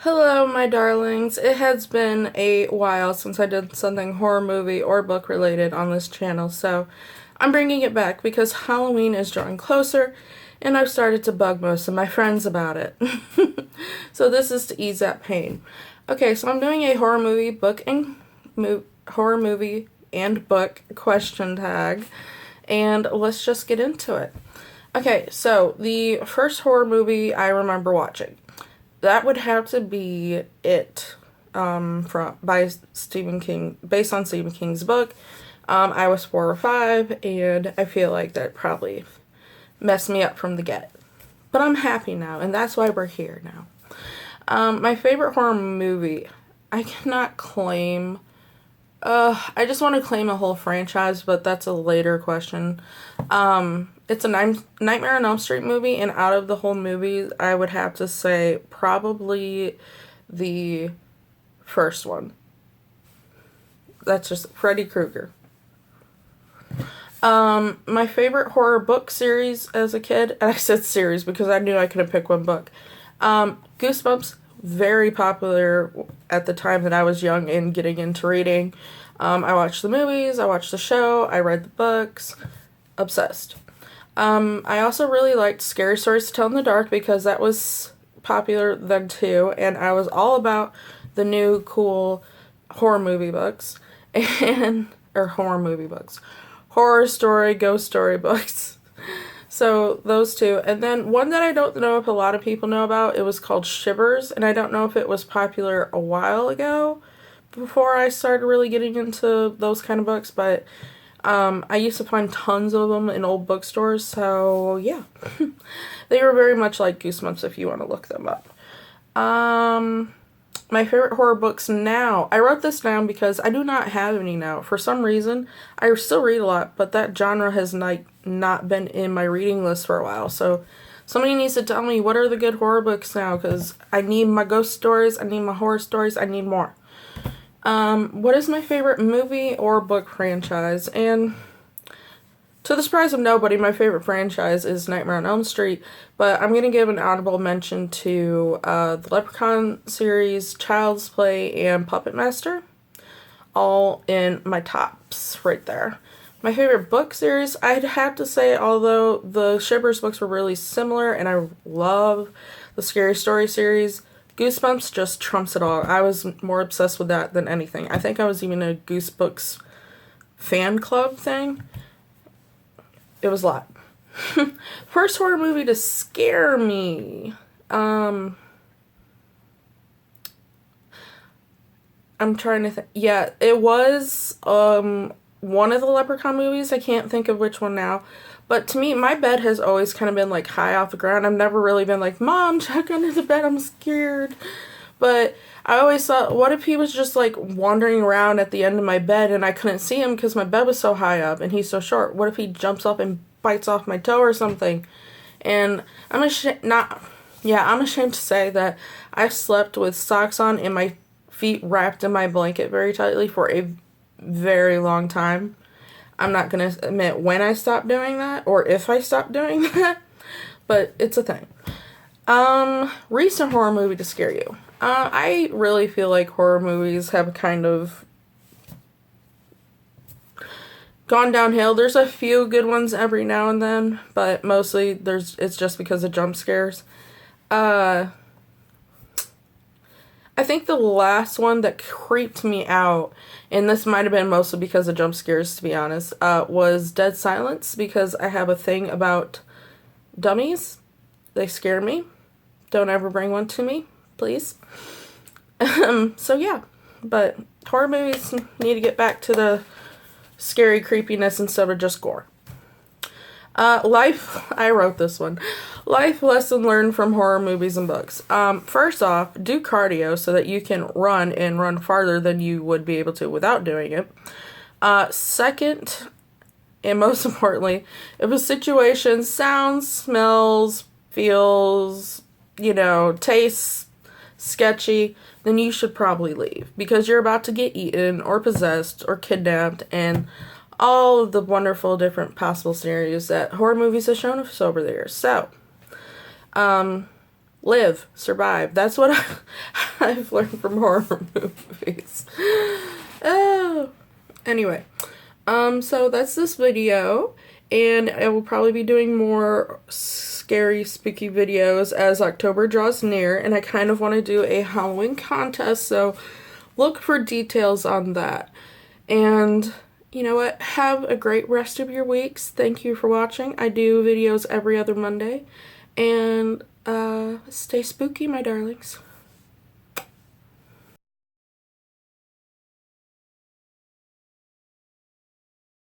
Hello, my darlings. It has been a while since I did something horror movie or book related on this channel, so I'm bringing it back because Halloween is drawing closer and I've started to bug most of my friends about it. So this is to ease that pain. Okay, so I'm doing a horror movie and book question tag, and let's just get into it. Okay, so the first horror movie I remember watching, that would have to be It, from by Stephen King, based on Stephen King's book. I was 4 or 5, and I feel like that probably messed me up from the get. But I'm happy now, and that's why we're here now. My favorite horror movie, I cannot claim. I just want to claim a whole franchise, but that's a later question. It's a Nightmare on Elm Street movie, and out of the whole movie, I would have to say probably the first one. That's just Freddy Krueger. My favorite horror book series as a kid, and I said series because I knew I couldn't pick one book. Goosebumps, very popular at the time that I was young and getting into reading. I watched the movies, I watched the show, I read the books, obsessed. I also really liked Scary Stories to Tell in the Dark because that was popular then too, and I was all about the new cool horror movie books or horror story, ghost story books. So those two, and then one that I don't know if a lot of people know about, it was called Shivers, and I don't know if it was popular a while ago before I started really getting into those kind of books, but I used to find tons of them in old bookstores, so yeah. They were very much like Goosebumps if you want to look them up. My favorite horror books now. I wrote this down because I do not have any now. For some reason, I still read a lot, but that genre has not been in my reading list for a while. So somebody needs to tell me what are the good horror books now, because I need my ghost stories, I need my horror stories, I need more. What is my favorite movie or book franchise? And to the surprise of nobody, my favorite franchise is Nightmare on Elm Street, but I'm going to give an honorable mention to the Leprechaun series, Child's Play, and Puppet Master, all in my tops right there. My favorite book series, I'd have to say, although the Shivers books were really similar, and I love the Scary Story series, Goosebumps just trumps it all. I was more obsessed with that than anything. I think I was even a Goosebumps fan club thing. It was a lot. First horror movie to scare me. I'm trying to think. Yeah, it was one of the Leprechaun movies. I can't think of which one now. But to me, my bed has always kind of been like high off the ground. I've never really been like, Mom, check under the bed, I'm scared. But I always thought, what if he was just like wandering around at the end of my bed and I couldn't see him because my bed was so high up and he's so short? What if he jumps up and bites off my toe or something? And I'm ashamed to say that I slept with socks on and my feet wrapped in my blanket very tightly for a very long time. I'm not going to admit when I stopped doing that or if I stopped doing that, but it's a thing. Recent horror movie to scare you. I really feel like horror movies have kind of gone downhill. There's a few good ones every now and then, but mostly it's just because of jump scares. I think the last one that creeped me out, and this might have been mostly because of jump scares, to be honest, was Dead Silence, because I have a thing about dummies. They scare me. Don't ever bring one to me, please. So yeah, but horror movies need to get back to the scary creepiness instead of just gore. I wrote this one. Life lesson learned from horror movies and books. First off, do cardio so that you can run and run farther than you would be able to without doing it. Second, and most importantly, if a situation sounds, smells, feels, tastes sketchy, then you should probably leave because you're about to get eaten or possessed or kidnapped and all of the wonderful different possible scenarios that horror movies have shown us over the years. So, Live, survive. That's what I've learned from horror movies. Oh. Anyway, so that's this video, and I will probably be doing more scary, spooky videos as October draws near, and I kind of want to do a Halloween contest, so look for details on that. And you know what? Have a great rest of your weeks. Thank you for watching. I do videos every other Monday, and stay spooky, my darlings.